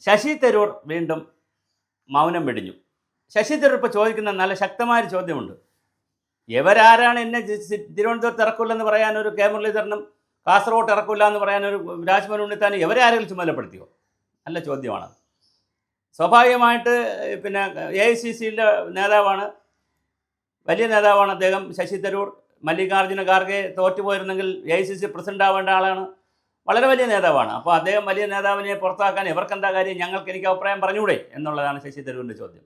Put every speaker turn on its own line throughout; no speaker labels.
ശശി തരൂർ വീണ്ടും മൗനം വെടിഞ്ഞു. ശശി തരൂർ ഇപ്പോൾ ചോദിക്കുന്ന നല്ല ശക്തമായൊരു ചോദ്യമുണ്ട്. ഇവരാരാണ് എന്നെ തിരുവനന്തപുരത്ത് ഇറക്കില്ലെന്ന് പറയാൻ ഒരു കെ മുരളീധരനും, കാസർഗോഡ് ഇറക്കില്ല എന്ന് പറയാൻ ഒരു രാജ്മോഹൻ ഉണ്ണിത്താനും ഇവരാരെങ്കിലും ചുമതലപ്പെടുത്തിയോ? നല്ല ചോദ്യമാണ്. സ്വാഭാവികമായിട്ട് പിന്നെ AICCയുടെ നേതാവാണ്, വലിയ നേതാവാണ് അദ്ദേഹം ശശി തരൂർ. മല്ലികാർജ്ജുന ഖാർഗെ തോറ്റുപോയിരുന്നെങ്കിൽ AICC പ്രസിഡന്റ് ആവേണ്ട ആളാണ്, വളരെ വലിയ നേതാവാണ്. അപ്പോൾ അദ്ദേഹം വലിയ നേതാവിനെ പുറത്താക്കാൻ ഇവർക്കെന്താ കാര്യം? എനിക്ക് അഭിപ്രായം പറഞ്ഞൂടെ എന്നുള്ളതാണ് ശശി തരൂരിൻ്റെ ചോദ്യം.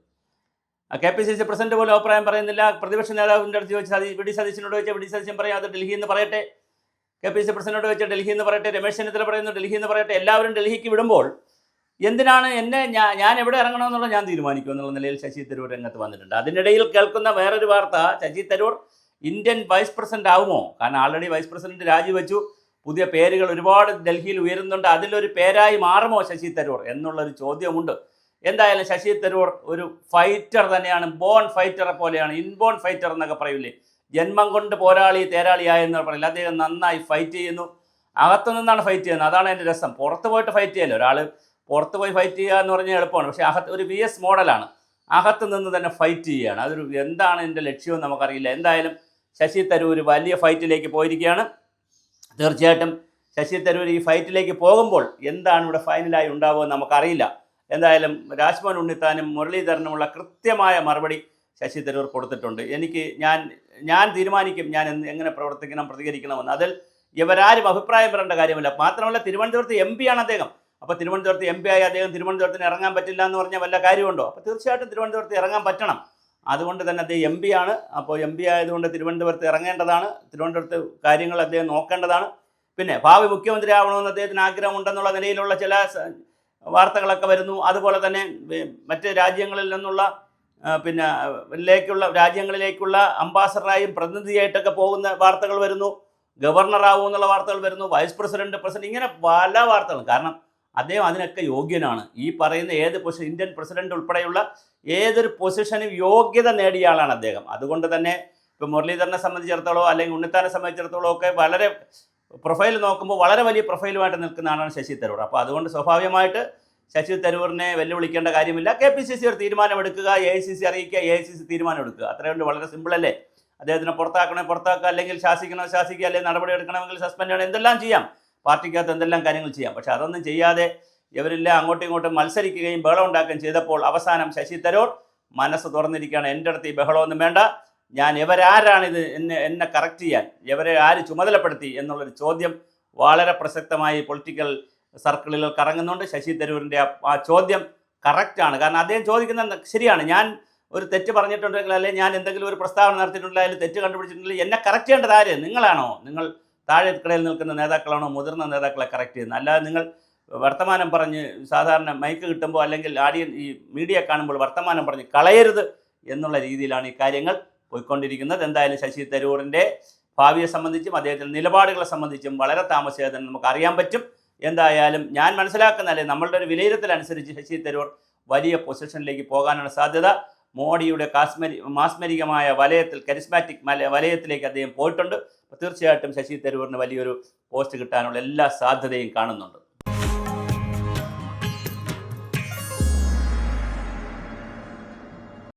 KPCC പ്രസിഡന്റ് പോലും അഭിപ്രായം പറയുന്നില്ല. പ്രതിപക്ഷ നേതാവിൻ്റെ അടുത്ത് ചോദിച്ചാൽ വി ഡി സതീശനോട് ചോദിച്ചാൽ വി ഡി സതീശൻ പറയും അത് ഡൽഹിയിൽ നിന്ന് പറയട്ടെ. KPCC പ്രസിഡന്റിനോട് ചോദിച്ചാൽ ഡൽഹിയിൽ നിന്ന് പറയട്ടെ. രമേശ് ചെന്നിത്തല പറയുന്നു ഡൽഹിയിൽ നിന്ന് പറയട്ടെ. എല്ലാവരും ഡൽഹിക്ക് വിടുമ്പോൾ എന്തിനാണ് ഞാൻ എവിടെ ഇറങ്ങണമെന്നുള്ളത് ഞാൻ തീരുമാനിക്കും എന്നുള്ള നിലയിൽ ശശി തരൂർ രംഗത്ത് വന്നിട്ടുണ്ട്. അതിനിടയിൽ കേൾക്കുന്ന വേറൊരു വാർത്ത, Shashi Tharoor Indian vice president ആവുമോ? കാരണം ആൾറെഡി വൈസ് പ്രസിഡന്റ് രാജിവെച്ചു, പുതിയ പേരുകൾ ഒരുപാട് ഡൽഹിയിൽ ഉയരുന്നുണ്ട്. അതിലൊരു പേരായി മാറുമോ ശശി തരൂർ എന്നുള്ളൊരു ചോദ്യമുണ്ട്. എന്തായാലും ശശി തരൂർ ഒരു ഫൈറ്റർ തന്നെയാണ്, ബോൺ ഫൈറ്ററെ പോലെയാണ്. ഇൻബോൺ ഫൈറ്റർ എന്നൊക്കെ പറയില്ലേ, ജന്മം കൊണ്ട് പോരാളി തേരാളിയായെന്ന് പറയില്ല. അദ്ദേഹം നന്നായി ഫൈറ്റ് ചെയ്യുന്നു. അകത്തു നിന്നാണ് ഫൈറ്റ് ചെയ്യുന്നത്, അതാണ് എൻ്റെ രസം. പുറത്ത് പോയിട്ട് ഫൈറ്റ് ചെയ്യല്ലോ. ഒരാൾ പുറത്ത് പോയി ഫൈറ്റ് ചെയ്യുക എന്ന് പറഞ്ഞാൽ എളുപ്പമാണ്, പക്ഷേ ഒരു VS മോഡലാണ്. അകത്ത് നിന്ന് തന്നെ ഫൈറ്റ് ചെയ്യുകയാണ്. അതൊരു എന്താണ് എൻ്റെ ലക്ഷ്യമെന്ന് നമുക്കറിയില്ല. എന്തായാലും ശശി തരൂർ വലിയ ഫൈറ്റിലേക്ക് പോയിരിക്കുകയാണ്. തീർച്ചയായിട്ടും ശശി തരൂർ ഈ ഫൈറ്റിലേക്ക് പോകുമ്പോൾ എന്താണ് ഇവിടെ ഫൈനലായി ഉണ്ടാവുമെന്ന് നമുക്കറിയില്ല. എന്തായാലും രാജ്മോഹൻ ഉണ്ണിത്താനും മുരളീധരനുമുള്ള കൃത്യമായ മറുപടി ശശി തരൂർ കൊടുത്തിട്ടുണ്ട്. ഞാൻ തീരുമാനിക്കും ഞാൻ എങ്ങനെ പ്രവർത്തിക്കണം, പ്രതികരിക്കണമെന്ന്. അതിൽ ഇവരാരും അഭിപ്രായം പറയേണ്ട കാര്യമില്ല. മാത്രമല്ല തിരുവനന്തപുരത്ത് MP ആണ് അദ്ദേഹം. അപ്പോൾ തിരുവനന്തപുരത്ത് MP ആയി അദ്ദേഹം തിരുവനന്തപുരത്തിന് ഇറങ്ങാൻ പറ്റില്ല എന്ന് പറഞ്ഞാൽ വല്ല കാര്യമുണ്ടോ? അപ്പോൾ തീർച്ചയായിട്ടും തിരുവനന്തപുരത്ത് ഇറങ്ങാൻ പറ്റണം. അതുകൊണ്ട് തന്നെ അദ്ദേഹം MP ആണ്. അപ്പോൾ MP ആയതുകൊണ്ട് തിരുവനന്തപുരത്ത് ഇറങ്ങേണ്ടതാണ്, തിരുവനന്തപുരത്ത് കാര്യങ്ങൾ അദ്ദേഹം നോക്കേണ്ടതാണ്. പിന്നെ ഭാവി മുഖ്യമന്ത്രി ആവണമെന്ന് അദ്ദേഹത്തിന് ആഗ്രഹമുണ്ടെന്നുള്ള നിലയിലുള്ള ചില വാർത്തകളൊക്കെ വരുന്നു. അതുപോലെ തന്നെ മറ്റ് രാജ്യങ്ങളിൽ നിന്നുള്ള രാജ്യങ്ങളിലേക്കുള്ള അംബാസഡറായും പ്രതിനിധിയായിട്ടൊക്കെ പോകുന്ന വാർത്തകൾ വരുന്നു. ഗവർണറാവും എന്നുള്ള വാർത്തകൾ വരുന്നു. വൈസ് പ്രസിഡന്റ്, ഇങ്ങനെ പല വാർത്തകളും. കാരണം അദ്ദേഹം അതിനൊക്കെ യോഗ്യനാണ്. ഈ പറയുന്ന ഏത് പൊസിഷൻ, ഇന്ത്യൻ പ്രസിഡന്റ് ഉൾപ്പെടെയുള്ള ഏതൊരു പൊസിഷനും യോഗ്യത നേടിയ ആളാണ് അദ്ദേഹം. അതുകൊണ്ട് തന്നെ ഇപ്പോൾ മുരളീധരനെ സംബന്ധിച്ചിടത്തോളം അല്ലെങ്കിൽ ഉണ്ണിത്താനെ സംബന്ധിച്ചിടത്തോളം ഒക്കെ വളരെ പ്രൊഫൈൽ നോക്കുമ്പോൾ വളരെ വലിയ പ്രൊഫൈലുമായിട്ട് നിൽക്കുന്ന ആളാണ് ശശി തരൂർ. അപ്പോൾ അതുകൊണ്ട് സ്വാഭാവികമായിട്ട് ശശി തരൂരിനെ വെല്ലുവിളിക്കേണ്ട കാര്യമില്ല. KPCC ഒരു തീരുമാനമെടുക്കുക, AICC അറിയിക്കുക, AICC തീരുമാനമെടുക്കുക. അത്രയുണ്ട്, വളരെ സിമ്പിളല്ലേ. അദ്ദേഹത്തിനെ പുറത്താക്കുക, അല്ലെങ്കിൽ ശാസിക്കുക, അല്ലെങ്കിൽ നടപടി എടുക്കണമെങ്കിൽ സസ്പെൻഡ് ചെയ്യണം, എന്തെല്ലാം ചെയ്യാം. പാർട്ടിക്കകത്ത് എന്തെല്ലാം കാര്യങ്ങൾ ചെയ്യാം. പക്ഷെ അതൊന്നും ചെയ്യാതെ ഇവരെല്ലാം അങ്ങോട്ടും ഇങ്ങോട്ടും മത്സരിക്കുകയും ബഹളം ഉണ്ടാക്കുകയും ചെയ്തപ്പോൾ അവസാനം ശശി തരൂർ മനസ്സ് തുറന്നിരിക്കുകയാണ്. എൻ്റെ അടുത്ത് ഈ ബഹളമൊന്നും വേണ്ട, ഇവരാരാണിത് എന്നെ കറക്റ്റ് ചെയ്യാൻ, ഇവരെ ആര് ചുമതലപ്പെടുത്തി എന്നുള്ളൊരു ചോദ്യം വളരെ പ്രസക്തമായി പൊളിറ്റിക്കൽ സർക്കിളുകൾ കറങ്ങുന്നുണ്ട്. ശശി തരൂരിൻ്റെ ആ ചോദ്യം കറക്റ്റാണ്. കാരണം അദ്ദേഹം ചോദിക്കുന്നത് ശരിയാണ്. ഞാൻ ഒരു തെറ്റ് പറഞ്ഞിട്ടുണ്ടെങ്കിൽ, അല്ലെങ്കിൽ ഞാൻ എന്തെങ്കിലും ഒരു പ്രസ്താവന നടത്തിയിട്ടുണ്ടെങ്കിൽ അതിൽ തെറ്റ് കണ്ടുപിടിച്ചിട്ടുണ്ടെങ്കിൽ എന്നെ കറക്റ്റ് ചെയ്യേണ്ടത് ആര്? നിങ്ങളാണോ? നിങ്ങൾ താഴെക്കിടയിൽ നിൽക്കുന്ന നേതാക്കളാണോ മുതിർന്ന നേതാക്കളെ കറക്റ്റ് ചെയ്യുന്നത്? അല്ലാതെ നിങ്ങൾ വർത്തമാനം പറഞ്ഞ് സാധാരണ മൈക്ക് കിട്ടുമ്പോൾ അല്ലെങ്കിൽ ഈ മീഡിയ കാണുമ്പോൾ വർത്തമാനം പറഞ്ഞ് കളയരുത് എന്നുള്ള രീതിയിലാണ് ഈ കാര്യങ്ങൾ പോയിക്കൊണ്ടിരിക്കുന്നത്. എന്തായാലും ശശി തരൂരിൻ്റെ ഭാവിയെ സംബന്ധിച്ചും അദ്ദേഹത്തിൻ്റെ നിലപാടുകളെ സംബന്ധിച്ചും വളരെ താമസിയാതെ തന്നെ നമുക്ക് അറിയാൻ പറ്റും. എന്തായാലും ഞാൻ മനസ്സിലാക്കുന്നതല്ലേ, നമ്മളുടെ ഒരു വിലയിരുത്തലനുസരിച്ച് ശശി തരൂർ വലിയ പൊസിഷനിലേക്ക് പോകാനാണ് സാധ്യത. മോഡിയുടെ മാസ്മരികമായ വലയത്തിൽ, കരിസ്മാറ്റിക് വലയത്തിലേക്ക് അദ്ദേഹം പോയിട്ടുണ്ട്. തീർച്ചയായിട്ടും ശശി തരൂരിന് വലിയൊരു പോസ്റ്റ് കിട്ടാനുള്ള എല്ലാ സാധ്യതയും കാണുന്നുണ്ട്.